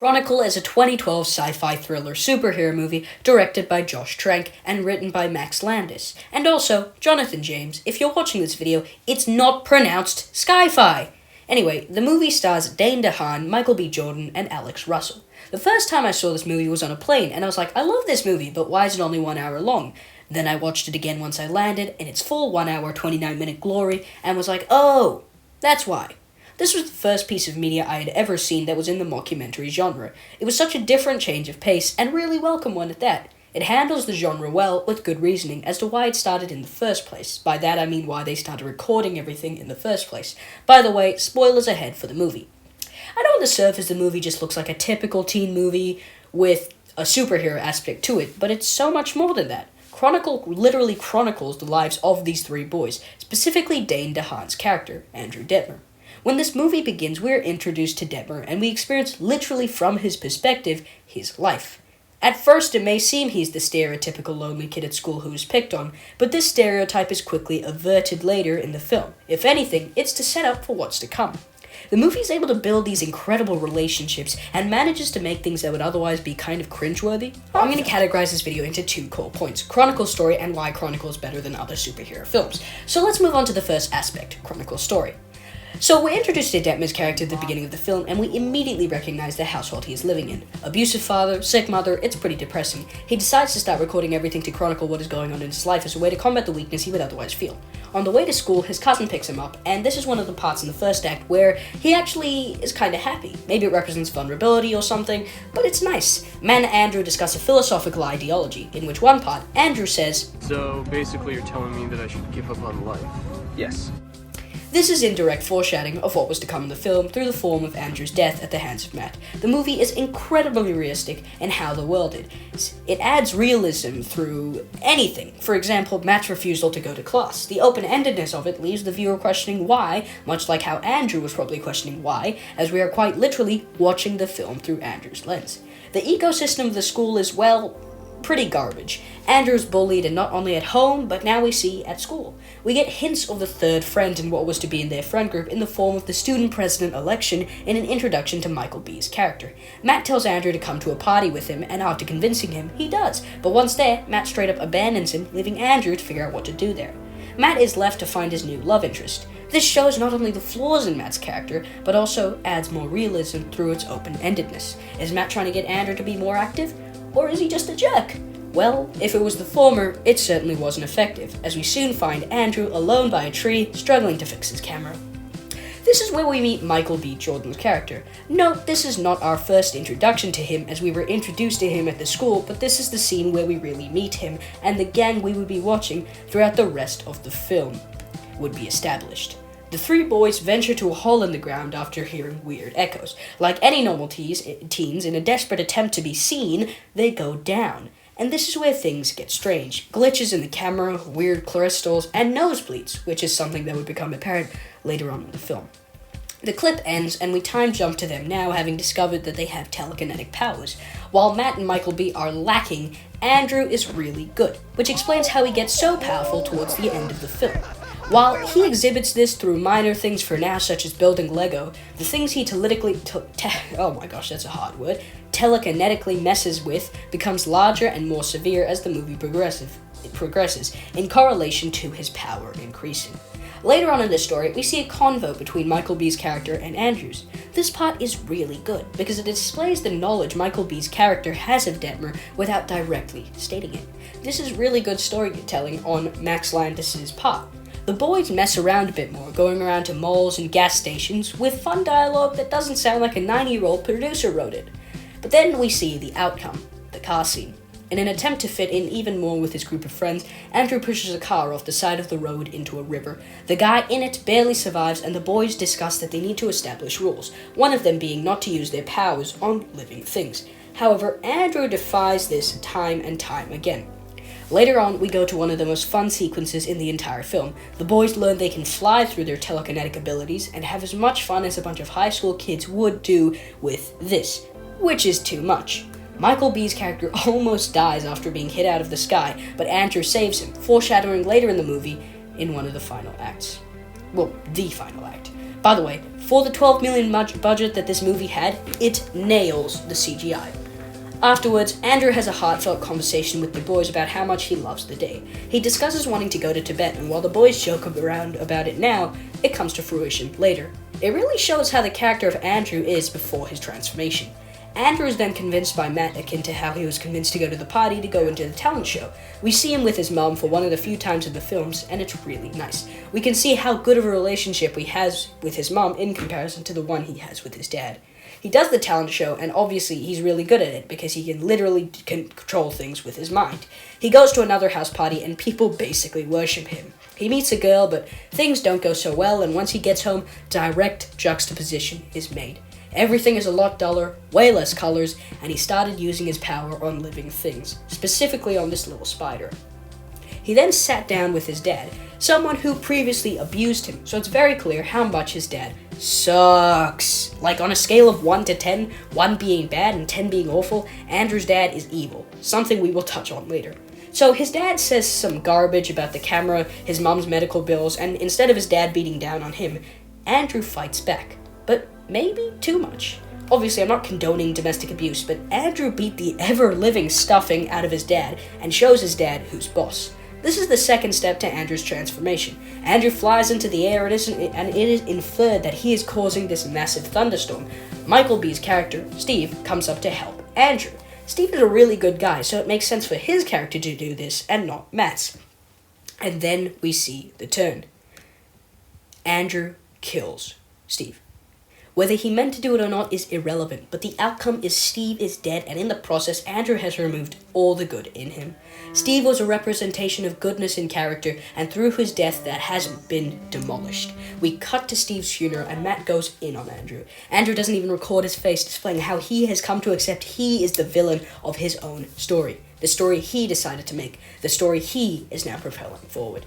Chronicle is a 2012 sci-fi thriller superhero movie directed by Josh Trank and written by Max Landis. And also, Jonathan James, if you're watching this video, it's not pronounced Sky-Fi. Anyway, the movie stars Dane DeHaan, Michael B. Jordan, and Alex Russell. The first time I saw this movie was on a plane, and I was like, I love this movie, but why is it only 1 hour long? Then I watched it again once I landed, in its full 1 hour, 29-minute glory, and was like, oh, that's why. This was the first piece of media I had ever seen that was in the mockumentary genre. It was such a different change of pace, and really welcome one at that. It handles the genre well, with good reasoning, as to why it started in the first place. By that I mean why they started recording everything in the first place. By the way, spoilers ahead for the movie. I know on the surface the movie just looks like a typical teen movie with a superhero aspect to it, but it's so much more than that. Chronicle literally chronicles the lives of these three boys, specifically Dane DeHaan's character, Andrew Detmer. When this movie begins, we are introduced to Detmer, and we experience literally from his perspective, his life. At first, it may seem he's the stereotypical lonely kid at school who is picked on, but this stereotype is quickly averted later in the film. If anything, it's to set up for what's to come. The movie is able to build these incredible relationships and manages to make things that would otherwise be kind of cringeworthy. I'm going to categorize this video into two core points: Chronicle story and why Chronicle is better than other superhero films. So let's move on to the first aspect, Chronicle story. So we're introduced to Detmer's character at the beginning of the film, and we immediately recognize the household he is living in. Abusive father, sick mother, it's pretty depressing. He decides to start recording everything to chronicle what is going on in his life as a way to combat the weakness he would otherwise feel. On the way to school, his cousin picks him up, and this is one of the parts in the first act where he actually is kinda happy. Maybe it represents vulnerability or something, but it's nice. Matt and Andrew discuss a philosophical ideology, in which one part, Andrew says, "So basically you're telling me that I should give up on life?" "Yes." This is indirect foreshadowing of what was to come in the film through the form of Andrew's death at the hands of Matt. The movie is incredibly realistic in how the world is. It adds realism through anything. For example, Matt's refusal to go to class. The open-endedness of it leaves the viewer questioning why, much like how Andrew was probably questioning why, as we are quite literally watching the film through Andrew's lens. The ecosystem of the school is, well, pretty garbage. Andrew's bullied, and not only at home, but now we see at school. We get hints of the third friend in what was to be in their friend group in the form of the student president election in an introduction to Michael B's character. Matt tells Andrew to come to a party with him, and after convincing him, he does. But once there, Matt straight up abandons him, leaving Andrew to figure out what to do there. Matt is left to find his new love interest. This shows not only the flaws in Matt's character, but also adds more realism through its open-endedness. Is Matt trying to get Andrew to be more active? Or is he just a jerk? Well, if it was the former, it certainly wasn't effective, as we soon find Andrew alone by a tree, struggling to fix his camera. This is where we meet Michael B. Jordan's character. Note, this is not our first introduction to him, as we were introduced to him at the school, but this is the scene where we really meet him, and the gang we would be watching throughout the rest of the film would be established. The three boys venture to a hole in the ground after hearing weird echoes. Like any normal teens, in a desperate attempt to be seen, they go down. And this is where things get strange. Glitches in the camera, weird crystals, and nosebleeds, which is something that would become apparent later on in the film. The clip ends, and we time jump to them now, having discovered that they have telekinetic powers. While Matt and Michael B are lacking, Andrew is really good, which explains how he gets so powerful towards the end of the film. While he exhibits this through minor things for now, such as building Lego, the things he telekinetically messes with becomes larger and more severe as the movie progresses, in correlation to his power increasing. Later on in the story, we see a convo between Michael B's character and Andrew's. This part is really good, because it displays the knowledge Michael B's character has of Detmer without directly stating it. This is really good storytelling on Max Landis' part. The boys mess around a bit more, going around to malls and gas stations with fun dialogue that doesn't sound like a 90-year-old producer wrote it. But then we see the outcome, the car scene. In an attempt to fit in even more with his group of friends, Andrew pushes a car off the side of the road into a river. The guy in it barely survives, and the boys discuss that they need to establish rules, one of them being not to use their powers on living things. However, Andrew defies this time and time again. Later on, we go to one of the most fun sequences in the entire film. The boys learn they can fly through their telekinetic abilities and have as much fun as a bunch of high school kids would do with this, which is too much. Michael B's character almost dies after being hit out of the sky, but Andrew saves him, foreshadowing later in the movie in one of the final acts. Well, the final act. By the way, for the $12 million budget that this movie had, it nails the CGI. Afterwards, Andrew has a heartfelt conversation with the boys about how much he loves the day. He discusses wanting to go to Tibet, and while the boys joke around about it now, it comes to fruition later. It really shows how the character of Andrew is before his transformation. Andrew is then convinced by Matt, akin to how he was convinced to go to the party to go into the talent show. We see him with his mom for one of the few times in the films, and it's really nice. We can see how good of a relationship he has with his mom in comparison to the one he has with his dad. He does the talent show, and obviously he's really good at it because he can literally control things with his mind. He goes to another house party, and people basically worship him. He meets a girl, but things don't go so well, and once he gets home, direct juxtaposition is made. Everything is a lot duller, way less colors, and he started using his power on living things, specifically on this little spider. He then sat down with his dad, someone who previously abused him, so it's very clear how much his dad sucks. Like on a scale of 1 to 10, 1 being bad and 10 being awful, Andrew's dad is evil, something we will touch on later. So his dad says some garbage about the camera, his mom's medical bills, and instead of his dad beating down on him, Andrew fights back. But maybe too much. Obviously, I'm not condoning domestic abuse, but Andrew beat the ever-living stuffing out of his dad and shows his dad who's boss. This is the second step to Andrew's transformation. Andrew flies into the air and it is inferred that he is causing this massive thunderstorm. Michael B's character, Steve, comes up to help Andrew. Steve is a really good guy, so it makes sense for his character to do this and not Matt's. And then we see the turn. Andrew kills Steve. Whether he meant to do it or not is irrelevant, but the outcome is Steve is dead, and in the process, Andrew has removed all the good in him. Steve was a representation of goodness in character, and through his death, that has been demolished. We cut to Steve's funeral, and Matt goes in on Andrew. Andrew doesn't even record his face, displaying how he has come to accept he is the villain of his own story. The story he decided to make. The story he is now propelling forward.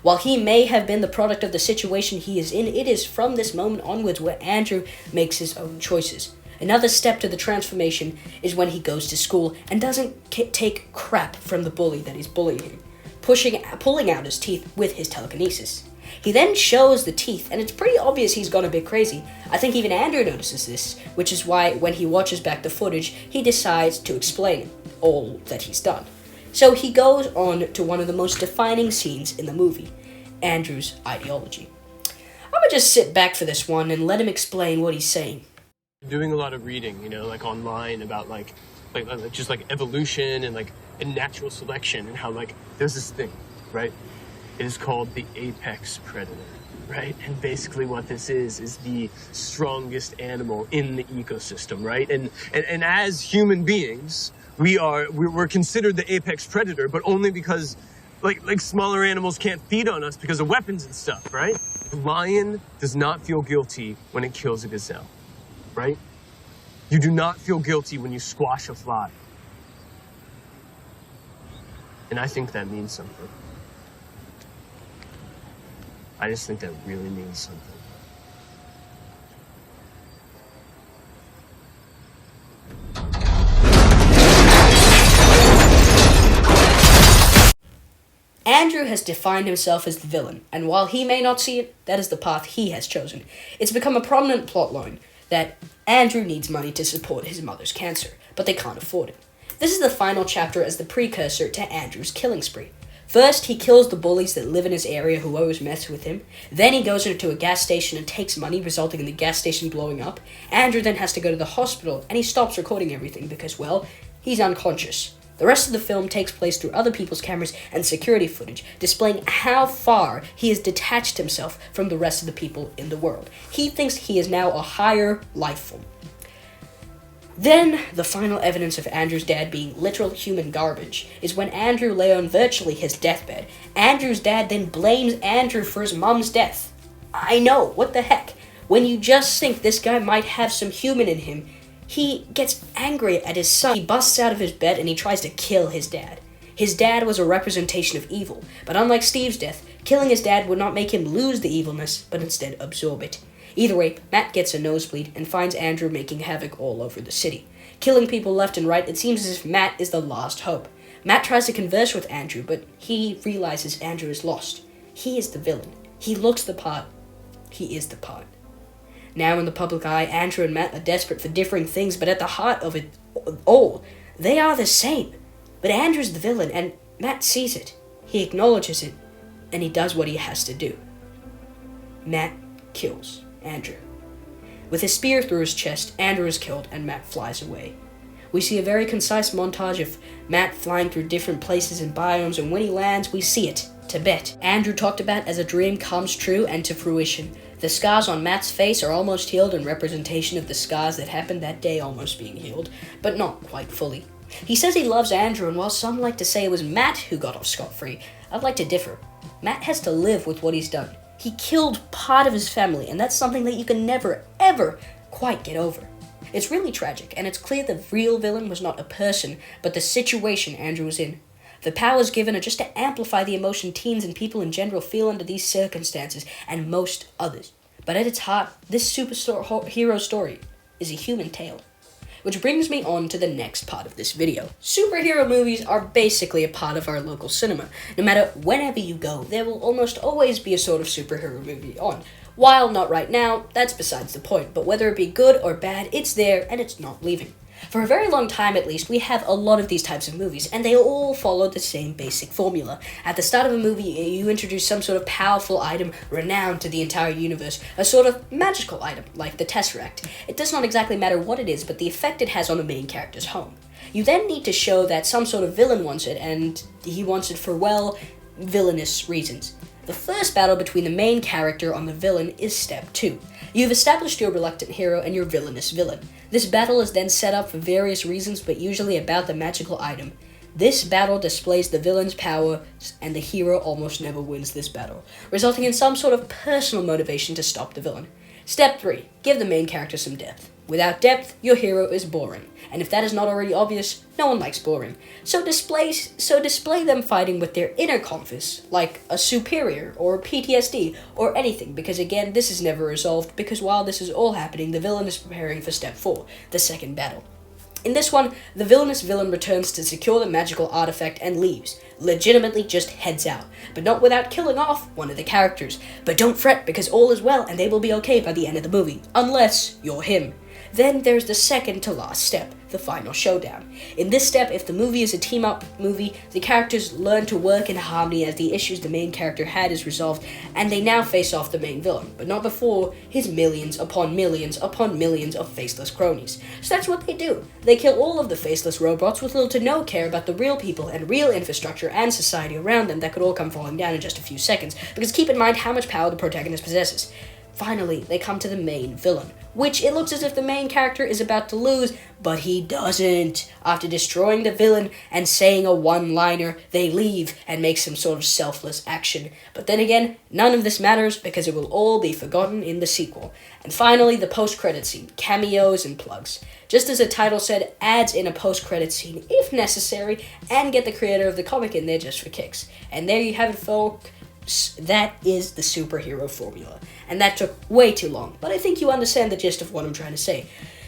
While he may have been the product of the situation he is in, it is from this moment onwards where Andrew makes his own choices. Another step to the transformation is when he goes to school and doesn't take crap from the bully that is bullying him, pulling out his teeth with his telekinesis. He then shows the teeth, and it's pretty obvious he's gone a bit crazy. I think even Andrew notices this, which is why when he watches back the footage, he decides to explain all that he's done. So he goes on to one of the most defining scenes in the movie, Andrew's ideology. I'm gonna just sit back for this one and let him explain what he's saying. Doing a lot of reading, like online about like just like evolution and natural selection and how there's this thing, right? It is called the apex predator, right? And basically what this is the strongest animal in the ecosystem, right? And as human beings, we're considered the apex predator, but only because like smaller animals can't feed on us because of weapons and stuff, right? The lion does not feel guilty when it kills a gazelle, right? You do not feel guilty when you squash a fly. And I think that means something. I just think that really means something. Andrew has defined himself as the villain, and while he may not see it, that is the path he has chosen. It's become a prominent plotline that Andrew needs money to support his mother's cancer, but they can't afford it. This is the final chapter as the precursor to Andrew's killing spree. First, he kills the bullies that live in his area who always mess with him. Then he goes into a gas station and takes money, resulting in the gas station blowing up. Andrew then has to go to the hospital, and he stops recording everything because, well, he's unconscious. The rest of the film takes place through other people's cameras and security footage, displaying how far he has detached himself from the rest of the people in the world. He thinks he is now a higher life form. Then, the final evidence of Andrew's dad being literal human garbage is when Andrew lay on virtually his deathbed. Andrew's dad then blames Andrew for his mom's death. I know, what the heck? When you just think this guy might have some human in him, he gets angry at his son. He busts out of his bed and he tries to kill his dad. His dad was a representation of evil, but unlike Steve's death, killing his dad would not make him lose the evilness, but instead absorb it. Either way, Matt gets a nosebleed and finds Andrew making havoc all over the city. Killing people left and right, it seems as if Matt is the last hope. Matt tries to converse with Andrew, but he realizes Andrew is lost. He is the villain. He looks the part. He is the part. Now in the public eye, Andrew and Matt are desperate for differing things, but at the heart of it all, they are the same. But Andrew's the villain, and Matt sees it. He acknowledges it, and he does what he has to do. Matt kills Andrew. With his spear through his chest, Andrew is killed, and Matt flies away. We see a very concise montage of Matt flying through different places and biomes, and when he lands, we see it. Tibet. Andrew talked about as a dream comes true and to fruition. The scars on Matt's face are almost healed in representation of the scars that happened that day almost being healed, but not quite fully. He says he loves Andrew, and while some like to say it was Matt who got off scot-free, I'd like to differ. Matt has to live with what he's done. He killed part of his family, and that's something that you can never, ever quite get over. It's really tragic, and it's clear the real villain was not a person, but the situation Andrew was in. The powers given are just to amplify the emotion teens and people in general feel under these circumstances, and most others. But at its heart, this superhero story is a human tale. Which brings me on to the next part of this video. Superhero movies are basically a part of our local cinema. No matter whenever you go, there will almost always be a sort of superhero movie on. While not right now, that's besides the point, but whether it be good or bad, it's there and it's not leaving. For a very long time at least, we have a lot of these types of movies, and they all follow the same basic formula. At the start of a movie, you introduce some sort of powerful item renowned to the entire universe, a sort of magical item, like the Tesseract. It does not exactly matter what it is, but the effect it has on the main character's home. You then need to show that some sort of villain wants it, and he wants it for, well, villainous reasons. The first battle between the main character on the villain is step 2. You've established your reluctant hero and your villainous villain. This battle is then set up for various reasons, but usually about the magical item. This battle displays the villain's power, and the hero almost never wins this battle, resulting in some sort of personal motivation to stop the villain. Step 3. Give the main character some depth. Without depth, your hero is boring, and if that is not already obvious, no one likes boring. So display them fighting with their inner compass, like a superior, or PTSD, or anything, because again, this is never resolved, because while this is all happening, the villain is preparing for step 4, the second battle. In this one, the villainous villain returns to secure the magical artifact and leaves, legitimately just heads out, but not without killing off one of the characters. But don't fret, because all is well, and they will be okay by the end of the movie, unless you're him. Then there's the second to last step, the final showdown. In this step, if the movie is a team-up movie, the characters learn to work in harmony as the issues the main character had is resolved, and they now face off the main villain, but not before his millions upon millions upon millions of faceless cronies. So that's what they do. They kill all of the faceless robots with little to no care about the real people and real infrastructure and society around them that could all come falling down in just a few seconds, because keep in mind how much power the protagonist possesses. Finally, they come to the main villain, which it looks as if the main character is about to lose, but he doesn't. After destroying the villain and saying a one-liner, they leave and make some sort of selfless action. But then again, none of this matters because it will all be forgotten in the sequel. And finally, the post-credit scene, cameos and plugs. Just as the title said, adds in a post-credit scene if necessary, and get the creator of the comic in there just for kicks. And there you have it, folks. That is the superhero formula. And that took way too long, but I think you understand the gist of what I'm trying to say.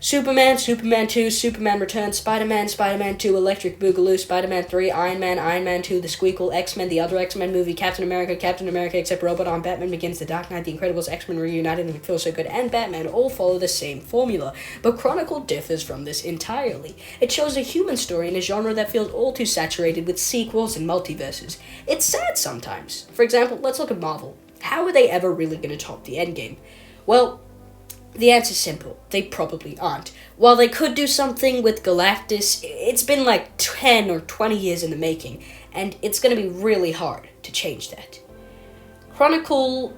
Superman, Superman 2, Superman Returns, Spider-Man, Spider-Man 2, Electric Boogaloo, Spider-Man 3, Iron Man 2, The Squeakle, X-Men, the other X-Men movie, Captain America except Robot on Batman Begins, The Dark Knight, The Incredibles, X-Men Reunited, and It Feels So Good, and Batman all follow the same formula. But Chronicle differs from this entirely. It shows a human story in a genre that feels all too saturated with sequels and multiverses. It's sad sometimes. For example, let's look at Marvel. How are they ever really going to top the Endgame? Well, the answer's simple. They probably aren't. While they could do something with Galactus, it's been like 10 or 20 years in the making, and it's going to be really hard to change that. Chronicle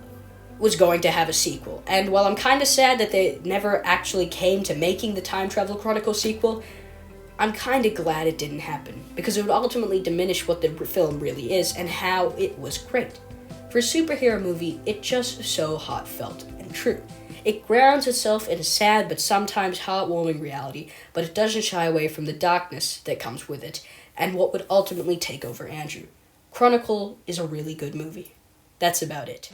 was going to have a sequel, and while I'm kind of sad that they never actually came to making the Time Travel Chronicle sequel, I'm kind of glad it didn't happen, because it would ultimately diminish what the film really is and how it was great. For a superhero movie, it's just so heartfelt and true. It grounds itself in a sad but sometimes heartwarming reality, but it doesn't shy away from the darkness that comes with it, and what would ultimately take over Andrew. Chronicle is a really good movie. That's about it.